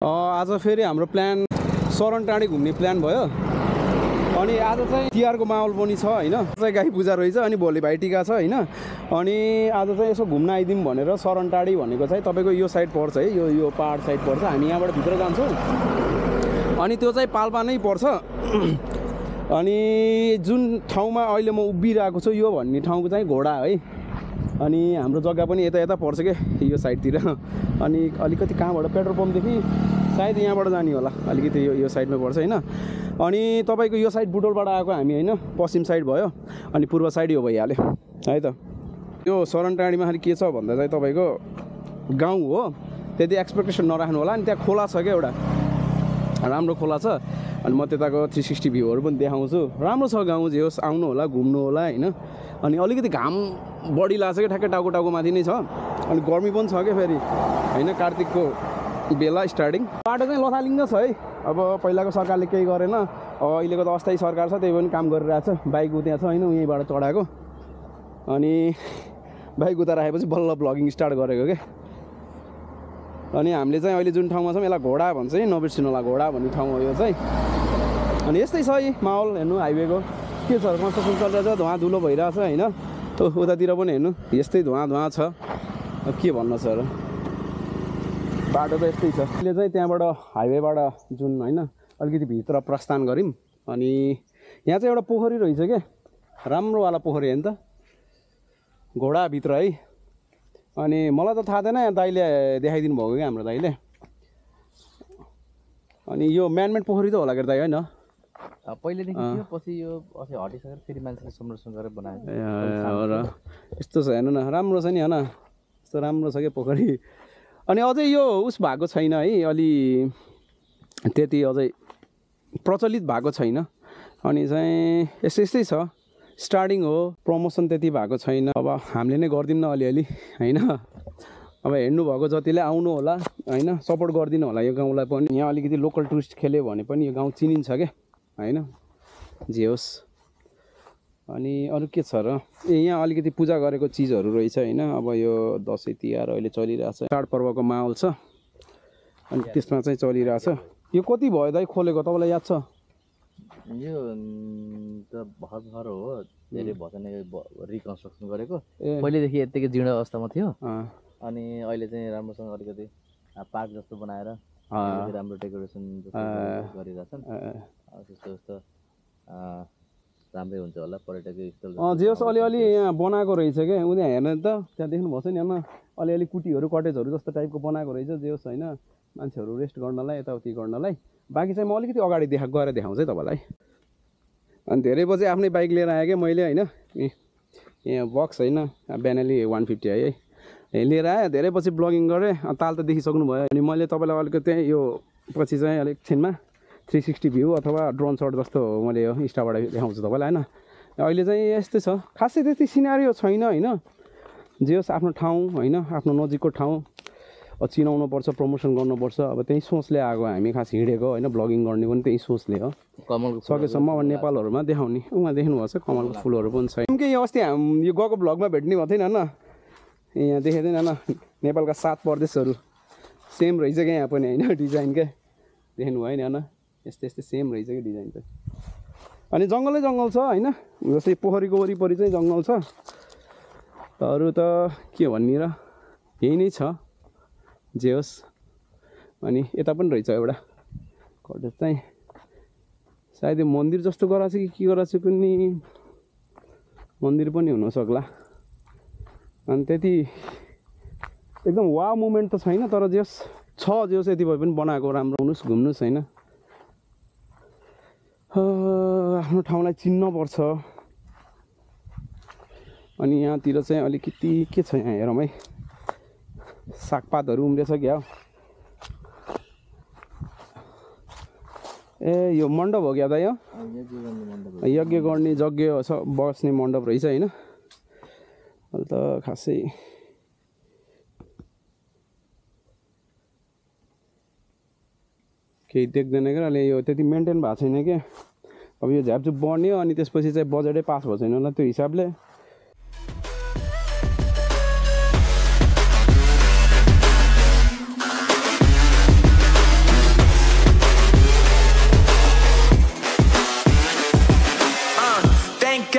आज फेरि हाम्रो प्लान सरनटाँडी घुम्ने प्लान भयो। अनि आज चाहिँ तिहारको माहौल पनि छ होइन, चाहिँ गाई पूजा रहेछ अनि भोलि भाइटिका छ होइन। अनि आज चाहिँ यसो घुम्न आइदिउँ भनेर सरनटाँडी भनेको चाहिँ तपाईँको यो साइड पर्छ है, यो पहाड साइड पर्छ। हामी यहाँबाट भित्र जान्छौँ अनि त्यो चाहिँ पाल्पा नै पर्छ। अनि जुन ठाउँमा अहिले म उभिरहेको छु यो भन्ने ठाउँको चाहिँ घोडा है। अनि हाम्रो जग्गा पनि यता पर्छ के यो साइडतिर। अनि अलिकति कहाँबाट पेट्रोल पम्पदेखि सायद यहाँबाट जाने होला, अलिकति यो साइडमा पर्छ होइन। अनि तपाईँको यो साइड बुटोलबाट आएको हामी होइन, पश्चिम साइड भयो अनि पूर्व साइड यो भइहाल्यो है त। यो सरनटाँडीमा खालि के छ भन्दा चाहिँ तपाईँको गाउँ हो, त्यति एक्सपेक्टेसन नराख्नु होला। अनि त्यहाँ खोला छ क्या, एउटा राम्रो खोला छ। अनि म त्यताको 360 भ्यूहरू पनि देखाउँछु। राम्रो छ गाउँ, जे होस् आउनु होला घुम्नु होला होइन। अनि अलिकति घाम बढी लाग्छ क्या, ठ्याक्कै टाउको माथि नै छ। अनि गर्मी पनि छ क्या फेरि होइन, कार्तिकको बेला स्टार्टिङ। बाटो चाहिँ लथालिङ्ग छ है। अब पहिलाको सरकारले केही गरेन, अहिलेको त अस्थायी सरकार छ, त्यही पनि काम गरिरहेछ। बाइक उत्यहाँ छ होइन, यहीँबाट चढाएको। अनि बाइक उता राखेपछि बल्ल ब्लगिङ स्टार्ट गरेको क्या। अनि हामीले चाहिँ अहिले जुन ठाउँमा छौँ यसलाई घोडा भन्छ है, नबिर्सिनुहोला घोडा भन्ने ठाउँ हो यो चाहिँ। अनि यस्तै छ है माहौल, हेर्नु हाइवेको के छ, कन्स्ट्रक्सन चलिरहेछ, धुवा धुलो भइरहेछ होइन। उतातिर पनि हेर्नु यस्तै धुवा छ, के भन्नु छ र। बाटो त यस्तै छ। अहिले चाहिँ त्यहाँबाट हाइवेबाट जुन होइन अलिकति भित्र प्रस्थान गऱ्यौँ। अनि यहाँ चाहिँ एउटा पोखरी रहेछ क्या, राम्रोवाला पोखरी होइन त, घोडाभित्र है। अनि मलाई त थाहा थिएन, यहाँ दाइले देखाइदिनु भएको क्या हाम्रो दाइले। अनि यो म्यानमेड पोखरी त होला के दाइ होइन, पहिलेदेखि थियो, पछि यो अस्ति हटिसकेर फेरि मान्छेले संरक्षण गरेर बनाएको र यस्तो छ हेर्नु न, राम्रो छ नि होइन, यस्तो राम्रो छ क्या पोखरी। अनि अझै यो उस भएको छैन है, अलि त्यति अझै प्रचलित भएको छैन। अनि चाहिँ यस्तै छ, स्टार्टिङ हो, प्रमोसन त्यति भएको छैन। अब हामीले नै गरिदिउँ न अलिअलि होइन। अब हेर्नुभएको जतिले आउनु होला होइन, सपोर्ट गरिदिनु होला यो गाउँलाई पनि। यहाँ अलिकति लोकल टुरिस्ट खेल्यो भने पनि यो गाउँ चिनिन्छ क्या होइन, जे होस्। अनि अरू के छ र, यहाँ अलिकति पूजा गरेको चिजहरू रहेछ होइन। अब यो दसैँ तिहार अहिले चलिरहेछ, चाडपर्वको माहौल छ। अनि त्यसमा चाहिँ चलिरहेछ। यो कति भयो दाइ खोलेको, तपाईँलाई याद छ? यो त भर हो, धेरै भएन, रिकन्स्ट्रक्सन गरेको। पहिलेदेखि यत्तिकै जीर्ण अवस्थामा थियो। अनि अहिले चाहिँ राम्रोसँग अलिकति पार्क जस्तो बनाएर राम्रो डेकोरेसन गरिरहेछन्। त्यस्तो राम्रै हुन्छ होला पर्यटकीय स्थल। जे होस् अलिअलि यहाँ बनाएको रहेछ क्या, उनीहरू हेर्नु त त्यहाँ देख्नुभएको छ नि होइन, अलिअलि कुटीहरू कटेजहरू जस्तो टाइपको बनाएको रहेछ। जे होस् होइन, मान्छेहरू रेस्ट गर्नलाई यताउति गर्नलाई। बाँकी चाहिँ म अलिकति अगाडि गएर देखाउँछु है तपाईँलाई। अनि धेरै बजे आफ्नै बाइक लिएर आएँ क्या मैले होइन, यहाँ बक्स होइन बेनेली 150 है, लिएर आएँ। धेरै पछि ब्लगिङ गरेँ, ताल त देखिसक्नु भयो। अनि मैले तपाईँलाई अलिकति यो पछि चाहिँ अलिक छिनमा 360 भ्यू अथवा ड्रोन सट जस्तो मैले यो इन्स्टाबाट देखाउँछु तपाईँलाई होइन। अहिले चाहिँ यस्तै छ, खासै त्यति सिनारियो छैन होइन। जे होस् आफ्नो ठाउँ होइन, आफ्नो नजिकको ठाउँ चिनाउनुपर्छ, प्रमोसन गर्नुपर्छ। अब त्यही सोचले आएको हामी, खास हिँडेको होइन, ब्लगिङ गर्ने पनि त्यही सोचले हो। कमलको सकेसम्म अब नेपालहरूमा देखाउने। उहाँ देख्नुभएको छ कमलको फुलहरू पनि छ। के यो अस्ति यो गएको भ्लगमा भेट्ने भएको थिएन होइन, यहाँ देखेको थिएन होइन, नेपालका 7 प्रदेशहरू सेम रहेछ क्या यहाँ पनि होइन, डिजाइन क्या देख्नुभयो नि होइन, यस्तै सेम रहेछ कि डिजाइन चाहिँ। अनि जङ्गलै जङ्गल छ होइन, जस्तै पोखरीको वरिपरि चाहिँ जङ्गल छ। अरू त के भन्ने र, यही नै छ जे होस्। अनि यता पनि रहेछ एउटा कटेज चाहिँ, सायद यो मन्दिर जस्तो गराएको छ कि के गराएको छ पनि, मन्दिर पनि हुनसक्ला। अनि त्यति एकदम वाव मुमेन्ट त छैन, तर जे होस् छ, जे होस् यति भए पनि बनाएको राम्रो। हुनुहोस् घुम्नुहोस् होइन, आफ्नो ठाउँलाई चिन्नुपर्छ। अनि यहाँतिर चाहिँ अलिकति के छ, यहाँ हेरौँ है, सागपातहरू उम्रेछ क्या हो। ए यो मण्डप हो क्या दाइ, यो यज्ञ गर्ने बस्ने मण्डप रहेछ होइन। अहिले त खासै केही देख्दैन क्या, अहिले यो त्यति मेन्टेन भएको छैन क्या। अब यो झ्यापझुप बढ्ने अनि त्यसपछि चाहिँ बजेटै पास भएको छैन होला त्यो हिसाबले।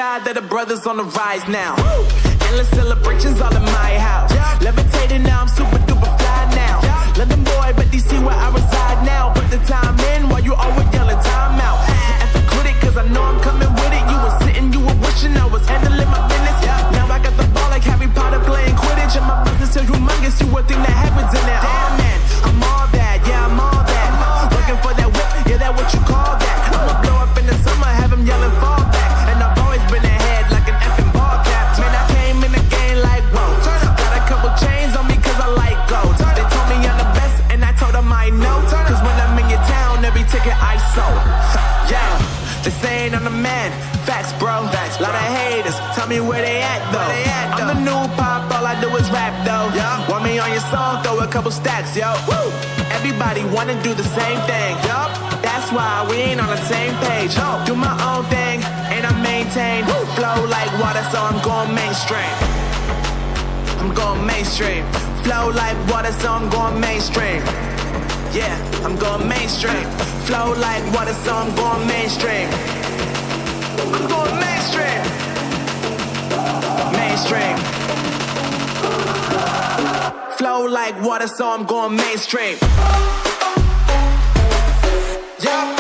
God that the brothers on the rise now. Endless celebrations all in my house. Levitating now, I'm super duper fly now. London boy, but DC where I reside now. Put the time in while you always yelling time out. And for quit it, cause I know I'm coming with it. You were sitting, you were wishing I was handling my business. Now I got the ball like Harry Potter playing Quidditch. And my business is humongous, you would think that happens in there. Oh man, I'm all that, yeah, I'm all that. Looking for that whip, yeah, that what you call that. I'ma blow up in the summer, have them yelling fall back. And I've always been ahead like an effing ball cap. Man, I came in the game like, whoa. Got a couple chains on me cause I like gold. They told me I'm the best and I told them I know. Cause when I'm in your town, every ticket I sold. Yeah, they saying I'm the man. Facts, bro. Lot of haters, tell me where they at though. I'm the new pop, all I do is rap though. Want me on your song, throw a couple stacks, yo. Woo! Everybody wanna do the same thing. That's why we ain't on the same page. Do my own thing and I maintain. Flow like water, so I'm going mainstream. I'm going mainstream. Flow like water, so I'm going mainstream. Yeah, I'm going mainstream. Flow like water, so I'm going mainstream. I'm going mainstream. Mainstream. Flow like water, so I'm going mainstream. Yeah.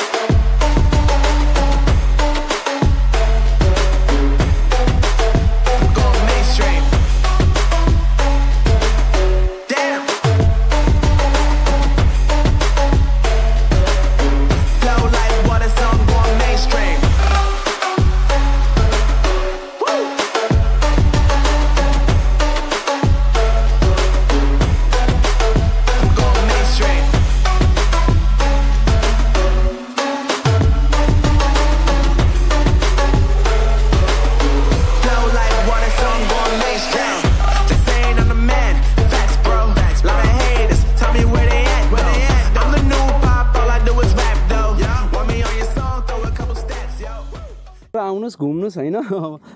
आउनुहोस् घुम्नुहोस् होइन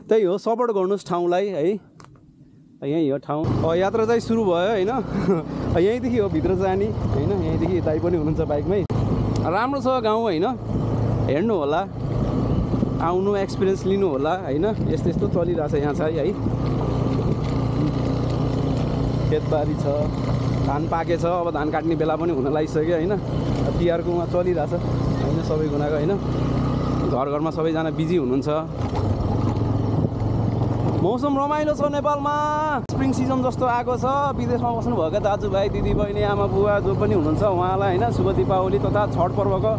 त्यही हो support गर्नुहोस् ठाउँलाई है यही हो ठाउँ यात्रा चाहिँ सुरु भयो होइन यहीँदेखि हो भित्र जाने होइन यहीँदेखि दाइ पनि हुनुहुन्छ बाइकमै राम्रो छ गाउँ होइन हेर्नु होला आउनु एक्सपिरियन्स लिनु होला होइन यस्तो यस्तो चलिरहेछ यहाँ चाहिँ है खेतबारी छ धान पाकेछ अब धान काट्ने बेला पनि हुन लागिसक्यो होइन तिहारको उहाँ चलिरहेछ होइन सबै गुनाको होइन घर घरमा सबैजना बिजी हुनुहुन्छ मौसम रमाइलो छ नेपालमा स्प्रिङ सिजन जस्तो आएको छ विदेशमा बस्नुभएका दाजुभाइ दिदीबहिनी आमा बुवा जो पनि हुनुहुन्छ उहाँलाई होइन शुभ दीपावली तथा छठ पर्वको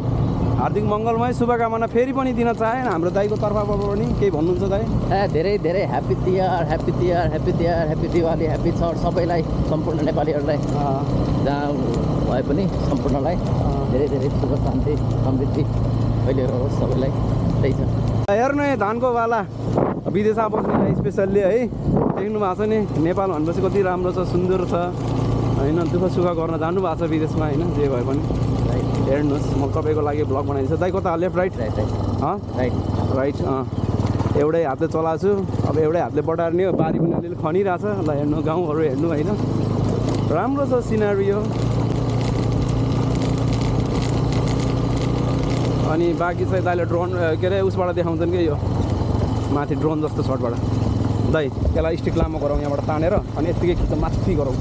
हार्दिक मङ्गलमय शुभकामना फेरि पनि दिन चाहे हाम्रो दाइको तर्फबाट पनि केही भन्नुहुन्छ दाइ धेरै धेरै happy Tihar happy Tihar happy Tihar happy Diwali happy Chhath सबैलाई सम्पूर्ण नेपालीहरूलाई जहाँ भए पनि सम्पूर्णलाई धेरै धेरै सुख शान्ति समृद्धि अहिले रहोस् सबैलाई त्यही छ हेर्नु धानको बाला विदेशमा बस्नेलाई स्पेसल्ली है देख्नु भएको छ नि नेपाल भनेपछि कति राम्रो छ सुन्दर छ होइन दुःख सुख गर्न जानु भएको छ विदेशमा होइन जे भए पनि हेर्नुहोस् म तपाईँको लागि ब्लग बनाइदिन्छु दाइ कता लेफ्ट राइट राइट राइट एउटै हातले चलाएको छु अब एउटै हातले बटार्ने हो बारी पनि अलिअलि खनिरहेछ ल हेर्नु गाउँहरू हेर्नु होइन राम्रो छ सिनारियो अनि बाँकी चाहिँ दाइले ड्रोन के अरे उसबाट देखाउँछन् कि यो माथि ड्रोन जस्तो सर्टबाट दाइ यसलाई स्टिक लामो गरौँ यहाँबाट तानेर अनि यत्तिकै खिच्छ माथि गरौँ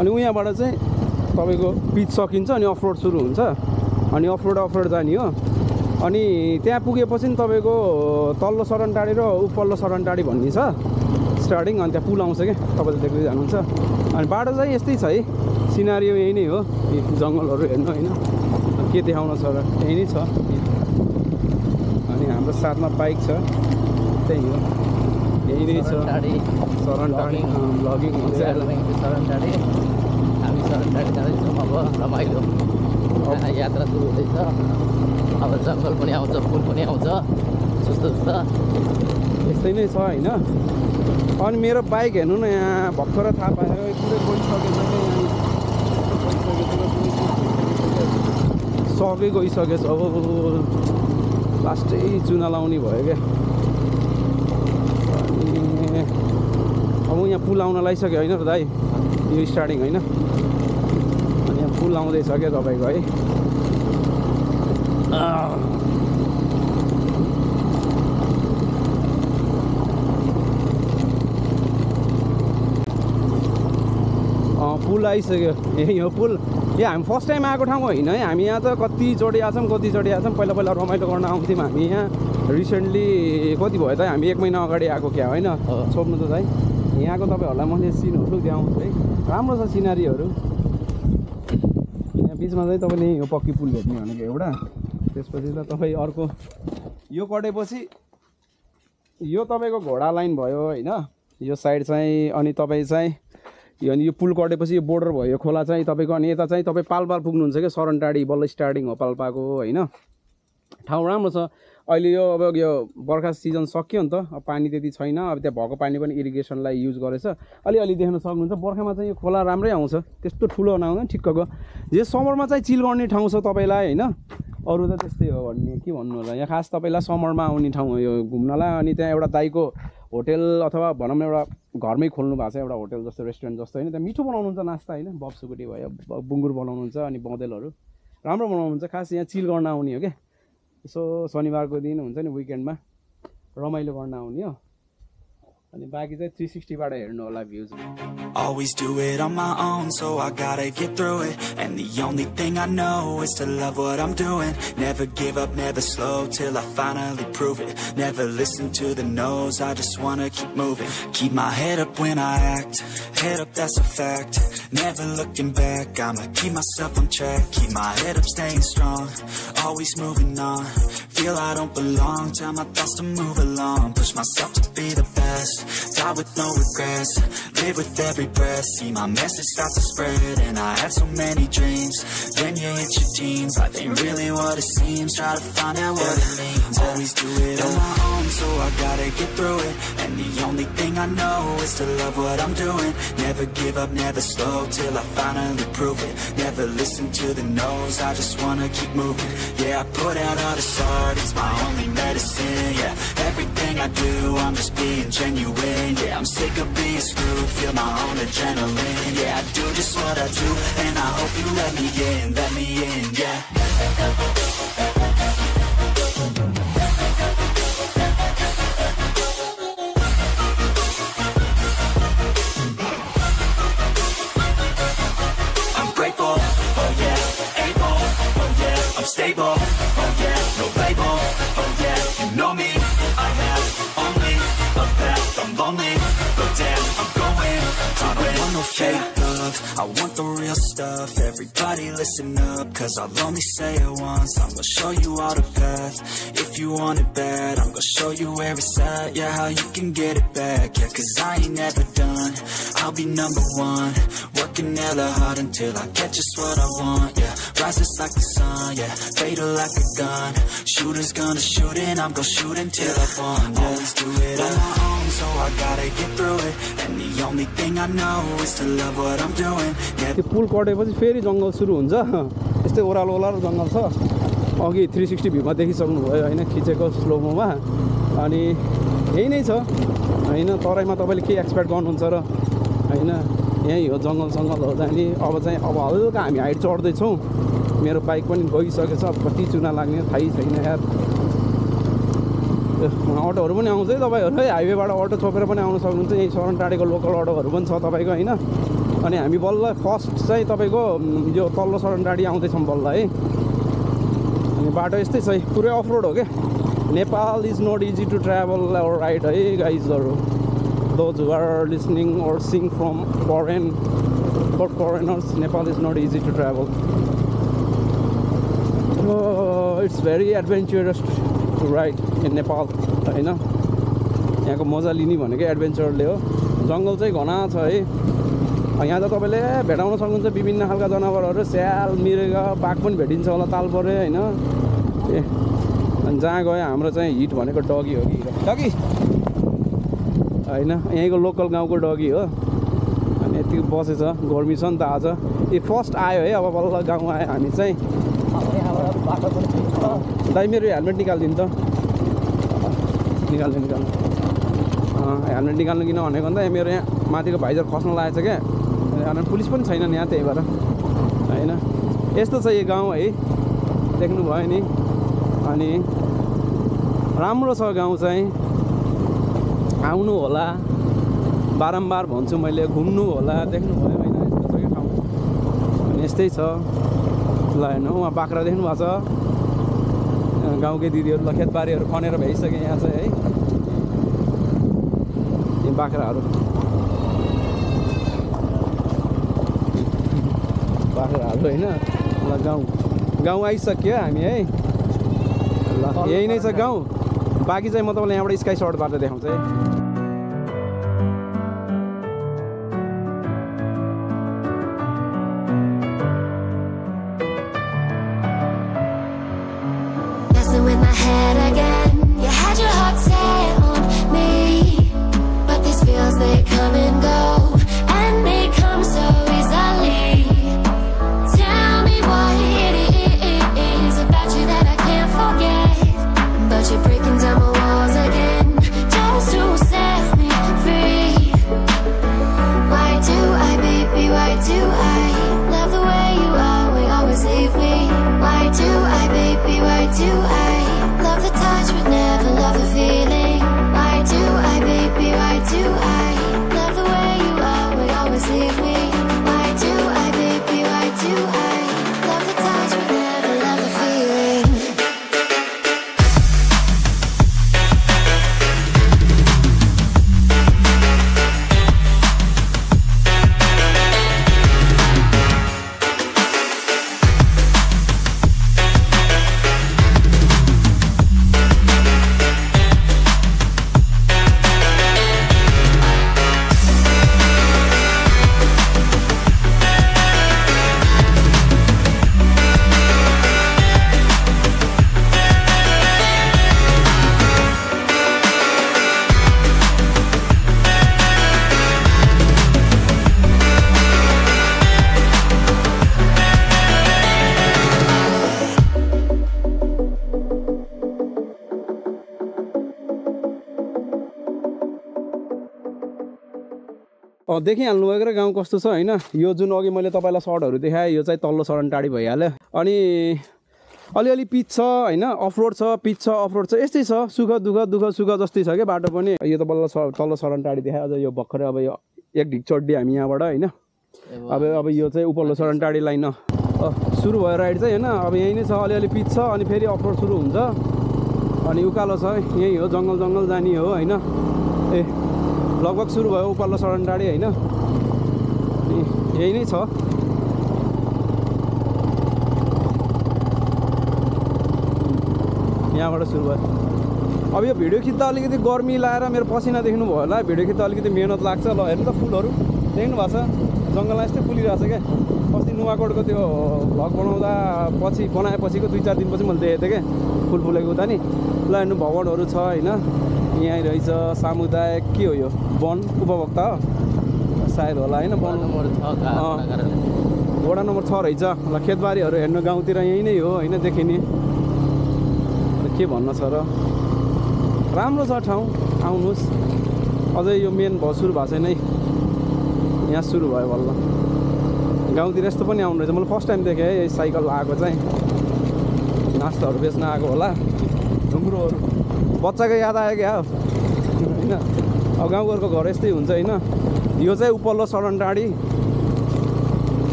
अनि उहाँबाट चाहिँ तपाईँको पिच सकिन्छ अनि अफरोड सुरु हुन्छ अनि अफरोड जाने हो अनि त्यहाँ पुगेपछि नि तपाईँको तल्लो सरनटाडी र उपल्लो सरनटाडी भन्ने छ स्टार्टिङ अनि त्यहाँ पुल आउँछ क्या तपाईँले देख्दै जानुहुन्छ अनि बाटो चाहिँ यस्तै छ है सिनारियो यही नै हो जङ्गलहरू हेर्नु होइन के देखाउन छ र यही नै छ अनि हाम्रो साथमा बाइक छ त्यही हो यही नै छ सरनटाडी ब्लगिङ हुन्छ सरनटाडी हामी सरनटाडी जाँदैछौँ अब रमाइलो यात्रा सुरु हुँदैछ अब जङ्गल पनि आउँछ फुल पनि आउँछ जस्तो यस्तै नै छ होइन अनि मेरो बाइक हेर्नु न यहाँ भर्खर थाहा पायो पुरै सबै गइसकेछ अब लास्टै चुना लाउने भयो क्या अनि अब यहाँ पुल आउन लागिसक्यो होइन त दाइ यो स्टार्टिङ होइन अनि यहाँ पुल आउँदैछ क्या तपाईँको है पुल आइसक्यो यही हो पुल यो हामी फर्स्ट टाइम आएको ठाउँ होइन है हामी यहाँ त कतिचोटि आएको छौँ पहिला पहिला रमाइलो गर्न आउँथ्यौँ हामी यहाँ रिसेन्टली कति भयो त हामी 1 महिना अगाडि आएको क्या होइन सोध्नु त है यहाँको तपाईँहरूलाई मैले सिनहरू देखाउँछु है राम्रो छ सिनारीहरू यहाँ बिचमा चाहिँ तपाईँले यो पक्की पुल भेट्ने भनेको एउटा त्यसपछि त तपाईँ अर्को यो कटेपछि यो तपाईँको घोडा लाइन भयो होइन यो साइड चाहिँ अनि तपाईँ चाहिँ यो पुल कटेपछि यो बोर्डर भयो यो खोला चाहिँ तपाईँको अनि यता चाहिँ तपाईँ पाल्पा पुग्नुहुन्छ क्या सरनटाडी बल्ल स्टार्टिङ हो पाल्पाको होइन ठाउँ राम्रो छ अहिले यो अब यो बर्खा सिजन सक्यो नि त अब पानी त्यति छैन अब त्यहाँ भएको पानी पनि इरिगेसनलाई युज गरेछ अलिअलि देख्न सक्नुहुन्छ बर्खामा चाहिँ यो खोला राम्रै आउँछ त्यस्तो ठुलो नआउँदैन ठिक्कको यो समरमा चाहिँ चिल गर्ने ठाउँ छ तपाईँलाई होइन अरू त त्यस्तै हो भन्ने के भन्नु होला यहाँ खास तपाईँलाई समरमा आउने ठाउँ हो यो घुम्नलाई अनि त्यहाँ एउटा दाइको होटेल अथवा भनौँ एउटा घरमै खोल्नु भएको छ एउटा होटेल जस्तो रेस्टुरेन्ट जस्तो होइन त्यहाँ मिठो बनाउनुहुन्छ नास्ता होइन बक्सुकुटी भयो बुङ्गुर बनाउनुहुन्छ अनि बँदेलहरू राम्रो बनाउनुहुन्छ खास यहाँ चिल गर्न आउने हो क्या यसो शनिबारको दिन हुन्छ नि विकेन्डमा रमाइलो गर्न आउने हो अनि बाँकी चाहिँ 360 बाट हेर्नु होला भ्यूज Always do it on my own, so I gotta get through it. And the only thing I know is to love what I'm doing. Never give up, never slow, till I finally prove it. Never listen to the no's, I just wanna keep moving. Keep my head up when I act, head up, that's a fact. Never looking back, I'ma keep myself on track. Keep my head up, staying strong, always moving on. Feel I don't belong, tell my thoughts to move along. Push myself to be the best, die with no regrets. Live with every breath, see my message start to spread. And I had so many dreams, then you hit your teens. Life ain't really what it seems, try to find out what it means. Always do it on my own, so I gotta get through it. And the only thing I know is to love what I'm doing. Never give up, never slow, till I finally prove it. Never listen to the no's, I just wanna keep moving. Yeah, I put out all this art, it's my only medicine. Yeah, everything I do, I'm just being genuine. Yeah, I'm sick of being screwed, feel my own adrenaline. Yeah, I do just what I do, and I hope you let me in, yeah. I'm grateful, oh yeah, able, oh yeah, I'm stable, oh yeah, no label, oh yeah, you know me, I have only a path, I'm lonely, but damn, I'm going to I don't want no fake love, I want the real stuff. Everybody listen up, cause I'll only say it once. I'm gonna show you all the path, if you want it bad. I'm gonna show you where it's at, yeah, how you can get it back. Yeah, cause I ain't never done, I'll be #1. Working hella hard until I get just what I want. Yeah, rises like the sun, yeah, fatal like a gun. Shooters gonna shoot and I'm gonna shoot until I won. Yeah, always do it on my own, so I gotta get through it. And the only thing I know is to love what I'm doing. त्यो पुल कटेपछि फेरि जङ्गल सुरु हुन्छ यस्तै ओह्रालो ओह्रालो जङ्गल छ अघि 360 भ्यूमा देखिसक्नुभयो होइन खिचेको स्लोमोमा अनि यही नै छ होइन तराईमा तपाईँले के एक्सपेक्ट गर्नुहुन्छ र होइन यही हो जङ्गल सङ्गल हो जाने अब हल्का हामी हाइट चढ्दैछौँ मेरो बाइक पनि गइसकेछ कति चुना लाग्ने थाहै छैन यार अटोहरू पनि आउँछ है तपाईँहरू है हाइवेबाट अटो छोपेर पनि आउन सक्नुहुन्छ यही सरनटाडीको लोकल अटोहरू पनि छ तपाईँको होइन अनि हामी बल्ल फर्स्ट चाहिँ तपाईँको यो तल्लो सरनटाडी आउँदैछौँ बल्ल है अनि बाटो यस्तै छ पुरै अफ रोड हो क्या Nepal is not easy to travel or ride है गाइजहरू those who are listening or seeing from for foreigners Nepal is not easy to travel it's very adventurous to ride in Nepal होइन यहाँको मजा लिने भनेको एडभेन्चरले हो जङ्गल चाहिँ घना छ है यहाँ त तपाईँले भेटाउन सक्नुहुन्छ विभिन्न खालका जनावरहरू स्याल मृग बाघ पनि भेटिन्छ होला ताल परे होइन ए अनि जहाँ गयो हाम्रो चाहिँ हिट भनेको डगी हो कि डगी होइन यहीँको लोकल गाउँको डगी हो अनि यति बसेछ गर्मी छ नि त आज यो फर्स्ट आयो है अब बल्ल गाउँ आयो हामी चाहिँ दाइ मेरो हेलमेट निकालिदिनु त निकाल्नु हेलमेट निकाल्नु किन भनेको भन्दा मेरो यहाँ माथिको भाइजर खस्न लागेको छ क्या अनि पुलिस पनि छैनन् यहाँ त्यही भएर होइन यस्तो छ यो गाउँ है देख्नुभयो नि अनि राम्रो छ गाउँ चाहिँ आउनु होला बारम्बार भन्छु मैले घुम्नु होला देख्नुभयो होइन यस्तो छ कि ठाउँ यस्तै छ ल हेर्नु उहाँ बाख्रा देख्नु भएको छ गाउँकै दिदीहरू ल खेतबारीहरू खनेर भ्याइसके यहाँ चाहिँ है यी बाख्राहरू होइन ल गाउँ आइसक्यो हामी है ल यही नै छ गाउँ बाँकी चाहिँ म तपाईँलाई यहाँबाट स्काई सर्टबाट देखाउँछु है With my head again, you had your heart set on me, but these feels they come and go, and they come so easily. Tell me what it is about you that I can't forget, but you're breaking down my walls again, just to set me free. Why do I, baby, why do I love the way you are, we always leave me? Why do I, baby, why do I love the touch but never love the feeling? Why do I, baby, why do I love the way you are, we always leave me? Why do I, baby, why do I love the touch but never love the feeling? देखिहाल्नु भएको र गाउँ कस्तो छ होइन यो जुन अघि मैले तपाईँलाई सर्टहरू देखाएँ यो चाहिँ तल्लो सरण टाढी भइहाल्यो अनि अलिअलि पिच छ होइन अफरोड छ पिच छ अफरोड छ यस्तै छ सुख दुःख सुख जस्तै छ क्या बाटो पनि यो त बल्ल तल्लो सरण टाढी देखायो अझ यो भर्खरै अब यो एक ढिक चढ्डी हामी यहाँबाट होइन अब यो चाहिँ उपल्लो सरण टाढी लाइन सुरु भयो राइड चाहिँ होइन अब यहीँ नै छ अलिअलि पिच छ अनि फेरि अफरोड सुरु हुन्छ अनि उकालो छ यहीँ हो जङ्गल जाने हो होइन ए लगभग सुरु भयो उपल्लो सरण टाढी होइन यही नै छ यहाँबाट सुरु भयो अब यो भिडियो खिच्दा अलिकति गर्मी लाएर मेरो पसिना देख्नुभयो होला भिडियो खिच्दा अलिकति मेहनत लाग्छ ल हेर्नु त फुलहरू देख्नु भएको छ जङ्गलमा यस्तै फुलिरहेको छ क्या अस्ति नुवाकोटको त्यो भ्लग बनाउँदा बनाएपछिको 2-4 दिनपछि मैले देखेको थिएँ क्या फुल फुलेको उता नि ल हेर्नु भवनहरू छ होइन यहीँ रहेछ सामुदायिक के हो यो वन उपभोक्ता हो सायद होला होइन वडा नम्बर 6 रहेछ ल खेतबारीहरू हेर्नु गाउँतिर यहीँ नै हो होइन देखिने के भन्न छ र राम्रो छ ठाउँ आउनुहोस् अझै यो मेन सुरु भएको छैन है यहाँ सुरु भयो बल्ल गाउँतिर यस्तो पनि आउनु रहेछ मैले फर्स्ट टाइम देखेँ है साइकल आएको चाहिँ नास्ताहरू बेच्न आएको होला ढुङ्ग्रोहरू बच्चाको याद आयो क्या होइन अब गाउँघरको घर यस्तै हुन्छ होइन यो चाहिँ उपल्लो सरण टाढी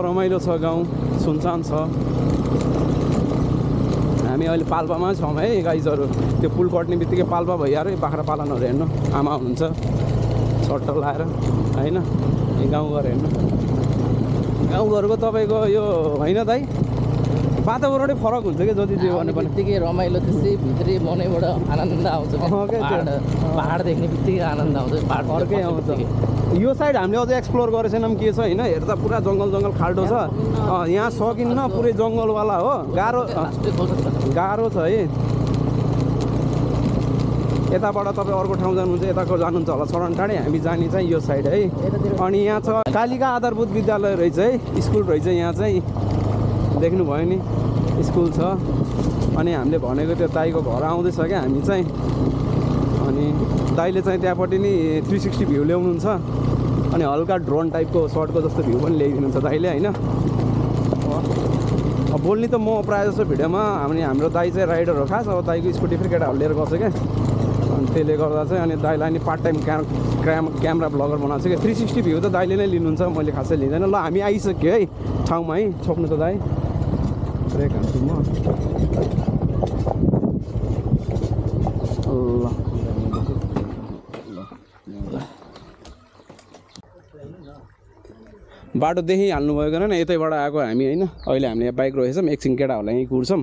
रमाइलो छ गाउँ सुनसान छ हामी अहिले पाल्पामा छौँ है गाइजहरू त्यो पुल कट्ने बित्तिकै पाल्पा भइहाल्यो बाख्रा पालनहरू हेर्नु आमा हुनुहुन्छ सट्ट लाएर होइन गाउँघर हेर्नु गाउँघरको तपाईँको यो होइन दाइ वातावरणै फरक हुन्छ क्या जति जे भने पनि बित्तिकै रमाइलो त्यसै भित्री मनैबाट आनन्द आउँछ पहाड देख्ने बित्तिकै आनन्द आउँछ पहाड अर्कै आउँछ यो साइड हामीले अझै एक्सप्लोर गरेको छैनौँ के छ होइन हेर्दा पुरा जङ्गल खाल्टो छ यहाँ सकिन्न पुरै जङ्गलवाला हो गाह्रो छ है यताबाट तपाईँ अर्को ठाउँ जानुहुन्छ यताको जानुहुन्छ होला सरण टाढी हामी जाने चाहिँ यो साइड है अनि यहाँ छ कालिका आधारभूत विद्यालय रहेछ है स्कुल रहेछ यहाँ चाहिँ देख्नुभयो नि स्कुल छ अनि हामीले भनेको त्यो दाइको घर आउँदैछ क्या हामी चाहिँ अनि दाइले चाहिँ त्यहाँपट्टि नि 360 भ्यू ल्याउनुहुन्छ अनि हल्का ड्रोन टाइपको सर्टको जस्तो भ्यू पनि ल्याइदिनुहुन्छ दाइले होइन अब बोल्ने त म प्रायः जस्तो भिडियोमा हाम्रो दाइ चाहिँ राइडर हो खास अब दाइको स्कुटी फेरि केटाहरू लिएर गएको क्या अनि त्यसले गर्दा चाहिँ अनि दाइलाई नि पार्ट टाइम क्यामेरा ब्लगर बनाएको छु कि 360 भ्यू त दाइले नै लिनुहुन्छ, मैले खासै लिँदैन। ल हामी आइसक्यो है ठाउँमा है, छोप्नु त दाइ ब्रेक हान्छु म। बाटो देखिहाल्नु भएको न यतैबाट आएको हामी होइन। अहिले हामीले यहाँ बाइक रोकेछौँ, एकछिन केटाहरूलाई यहीँ कुर्छौँ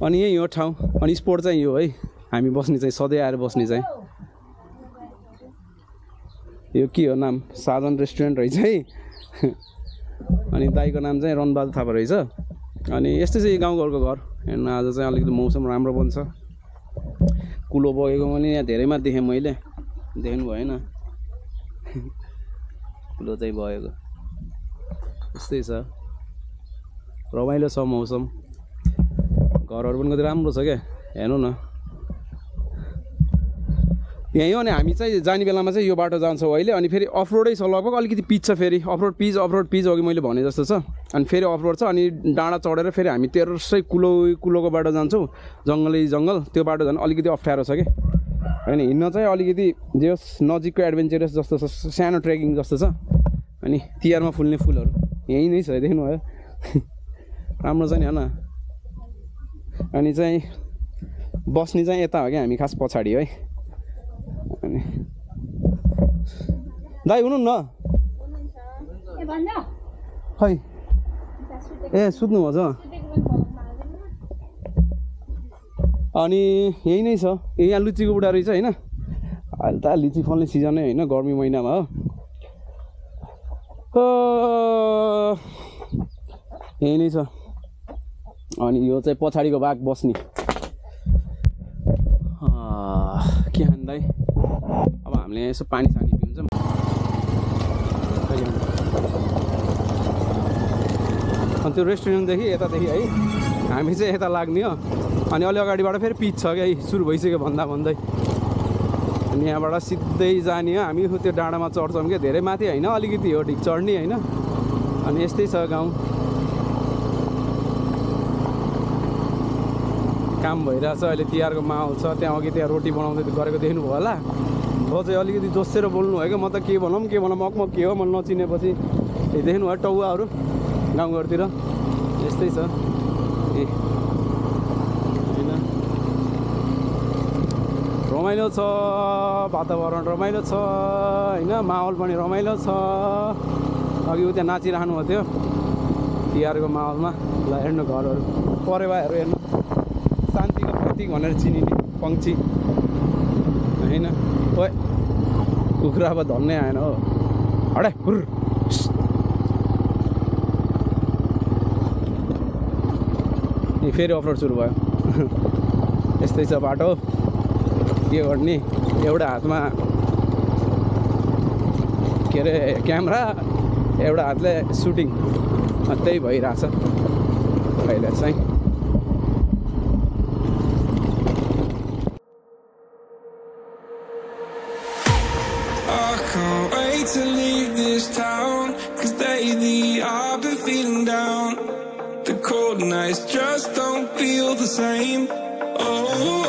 अनि यही हो ठाउँ। अनि स्पोट चाहिँ यो है, हामी बस्ने चाहिँ सधैँ आएर बस्ने चाहिँ यो के हो नाम, साधन रेस्टुरेन्ट रहेछ है। अनि दाइको नाम चाहिँ रणबहादुर थापा रहेछ। अनि यस्तै चाहिँ गाउँघरको घर हेर्नु। आज चाहिँ अलिकति मौसम राम्रो बन्छ, कुलो बगेको पनि यहाँ धेरैमा देखेँ मैले, देख्नु भएन कुलो चाहिँ बगेको। यस्तै छ, रमाइलो छ मौसम, घरहरू पनि कति राम्रो छ क्या हेर्नु न। यहीँ हो नि हामी चाहिँ जाने बेलामा चाहिँ यो बाटो जान्छौँ अहिले। अनि फेरि अफरोडै छ लगभग, अलिकति पिच छ फेरि, अफरोड पिच अघि मैले भने जस्तो छ। अनि फेरि अफरोड छ, अनि डाँडा चढेर फेरि हामी तेर्सै कुलोको बाटो जान्छौँ, जङ्गल। त्यो बाटो झन् अलिकति अप्ठ्यारो छ कि होइन, हिँड्न चाहिँ अलिकति जे नजिकको एडभेन्चरस जस्तो छ, सानो ट्रेकिङ जस्तो छ। अनि तिहारमा फुल्ने फुलहरू यहीँ नै छ, देख्नुभयो राम्रो छ नि होइन। अनि चाहिँ बस्ने चाहिँ यता हो क्या, हामी खास पछाडि है। अनि दाइ हुनु न खै ए सुत्नु भएछ। अनि यही नै छ, यहाँ लुचीको बुढा रहेछ होइन। अहिले त लिची फल्ने सिजनै होइन, गर्मी महिनामा हो। यही नै छ। अनि यो चाहिँ पछाडिको भाग बस्ने के खानु दाइ। अब हामीले यसो पानी सानी पिउँछौँ। अनि त्यो रेस्टुरेन्टदेखि यतादेखि है हामी चाहिँ यता लाग्ने हो। अनि अलि अगाडिबाट फेरि पिच छ क्या, सुरु भइसक्यो भन्दै। अनि यहाँबाट सिधै जाने हो हामी, त्यो डाँडामा चढ्छौँ क्या, धेरै माथि होइन, अलिकति हो ढिक चढ्ने होइन। अनि यस्तै छ गाउँ, काम भइरहेछ अहिले, तिहारको माहौल छ। त्यहाँ अघि त्यहाँ रोटी बनाउँदै गरेको देख्नुभयो होला। म चाहिँ अलिकति जोसेर बोल्नु भयो क्या, म त के भनौँ अकमक के हो मैले नचिनेपछि। देख्नुभयो टौवाहरू गाउँघरतिर यस्तै छ ए होइन। रमाइलो छ, वातावरण रमाइलो छ होइन, माहौल पनि रमाइलो छ। अघि उता नाचिराख्नु भएको थियो तिहारको माहौलमा। ल हेर्नु घरहरू, परेवाहरू हेर्नु, शान्तिको प्रतीक भनेर चिनिने पङ्क्षी होइन। ओ कुखुरा अब धन्नै आएन हो, हडे हुर। ए फेरि अफरोड सुरु भयो। यस्तै छ बाटो, के गर्ने, एउटा हातमा के अरे क्यामेरा, एउटा हातले सुटिङ, त्यही भइरहेछ अहिले चाहिँ। To leave this town, 'cause lately I've been feeling down. The cold nights just don't feel the same. Oh,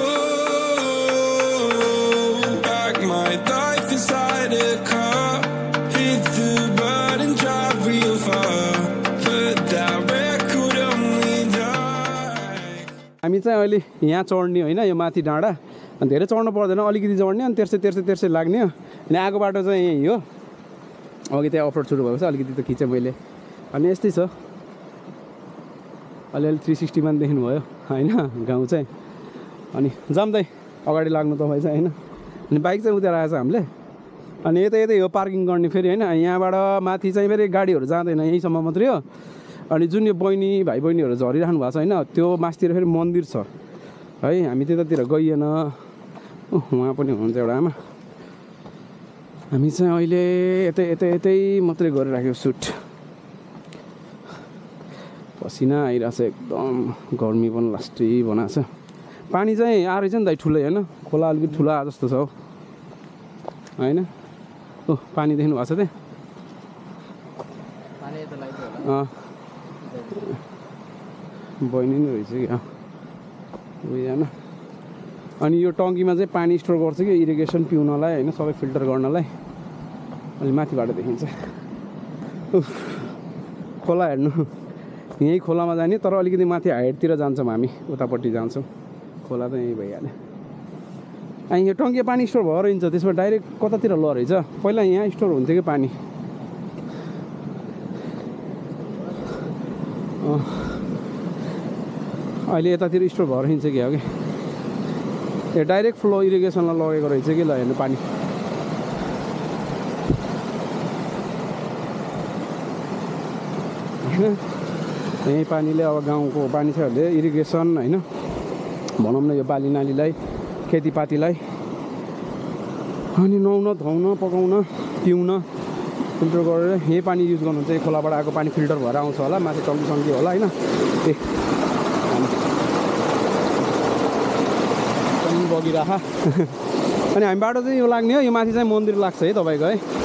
pack my life inside a car, hit the button, drive real far, but that record only die. हामी चाहिँ अहिले यहाँ चढ्ने होइन, यो माथि डाँडा। अनि धेरै चढ्नु पर्दैन, अलिकति चढ्ने, अनि तेर्से लाग्ने हो। अनि आएको बाटो चाहिँ यही हो। अघि त्यहाँ अफरोड सुरु भएको छ, अलिकति त खिचेँ मैले। अनि यस्तै छ, अलिअलि 360 मा देख्नुभयो होइन गाउँ चाहिँ। अनि जाँदै अगाडि लाग्नु तपाईँ चाहिँ होइन। अनि बाइक चाहिँ उता आएछ हामीले। अनि यतै हो पार्किङ गर्ने फेरि होइन। यहाँबाट माथि चाहिँ फेरि गाडीहरू जाँदैन, यहीँसम्म मात्रै हो। अनि जुन यो भाइ बहिनीहरू झरिरहनु भएको छ होइन, त्यो मासतिर फेरि मन्दिर छ है। हामी त्यतातिर गइएन, उहाँ पनि हुनुहुन्छ एउटा आमा। हामी चाहिँ अहिले यतै मात्रै गरिराख्यो सुट। पसिना आइरहेछ एकदम, गर्मी पनि लास्टै बनाएको छ। पानी चाहिँ आएछ नि त ठुलै होइन, खोला अलिकति ठुला जस्तो छ होइन। ओ पानी देख्नु भएको छ त्यहाँ, बहिनी नै रहेछ कि उयोजना। अनि यो टङ्कीमा चाहिँ पानी स्टोर गर्छ कि इरिगेसन पिउनलाई होइन सबै फिल्टर गर्नलाई। अलि माथिबाट देखिन्छ खोला हेर्नु यहीँ खोलामा जाने तर अलिकति माथि हाइटतिर जान्छौँ हामी उतापट्टि जान्छौँ खोला त यहीँ भइहाल्यो। अनि यो टङ्की पानी स्टोर भएर हिँड्छ त्यसमा डाइरेक्ट कतातिर ल रहेछ पहिला यहाँ स्टोर हुन्थ्यो कि पानी अहिले यतातिर स्टोर भएर हिँड्छ कि हो कि ए डाइरेक्ट फ्लो इरिगेसनलाई लगेको रहेछ कि ल हेर्नु पानी होइन यही पानीले अब गाउँको मानिसहरूले इरिगेसन होइन भनौँ न यो बाली नालीलाई खेतीपातीलाई अनि नुहाउन धुवाउन पकाउन पिउन फिल्टर गरेर यही पानी युज गर्नुहुन्छ। यो खोलाबाट आएको पानी फिल्टर भएर आउँछ होला माथि टङ्की होला होइन ए पनि बगिराख अनि हामी बाटो चाहिँ यो लाग्ने हो यो माथि चाहिँ मन्दिर लाग्छ है तपाईँको है।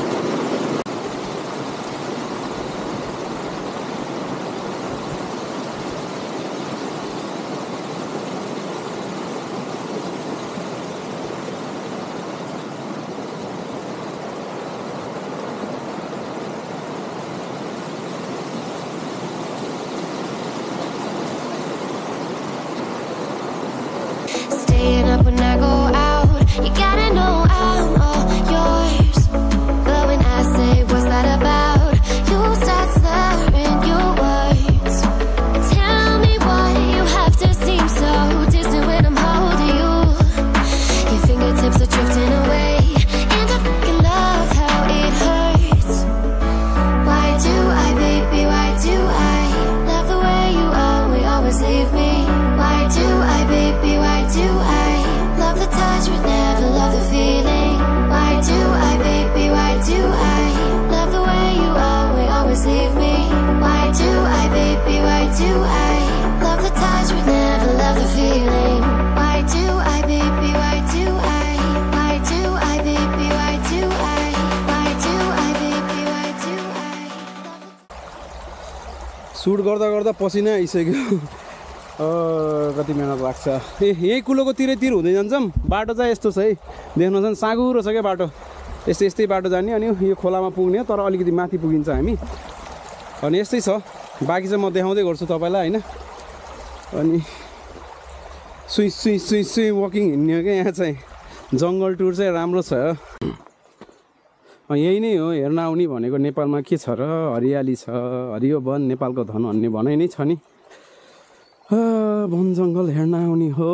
Staying up when I go out, you gotta know I'm all yours. But when I say what's that about, you start slurring your words. Tell me why you have to seem so distant when I'm holding you. Your fingertips are drifting away, and I fucking love how it hurts. Why do I, baby, why do I love the way you always leave me? Why do I, baby, why do I love the touch but never love the feeling? Why do I, baby, why do I love the way you always leave me? Why do I, baby, why do I love the touch but never love the feeling? Why do I, baby, why do I? Why do I, baby, why do I? Why do I, baby, why do I? सुट गर्दा गर्दा पसिना आइसक्यो कति मेहनत लाग्छ ए यही कुलोको तिरैतिर हुँदै जान्छौँ बाटो चाहिँ यस्तो छ है देख्नुहोस् न साँगुरो छ क्या बाटो यस्तै बाटो जाने अनि यो खोलामा पुग्ने तर अलिकति माथि पुगिन्छ हामी अनि यस्तै छ बाँकी चाहिँ म देखाउँदै गर्छु तपाईँलाई होइन। अनि सुई वकिङ हिँड्ने हो क्या यहाँ चाहिँ जङ्गल टुर चाहिँ राम्रो छ यही नै हो हेर्न आउने भनेको नेपालमा के छ र हरियाली छ हरियो वन नेपालको धन भन्ने भनाइ नै छ नि वन जङ्गल हेर्न आउने हो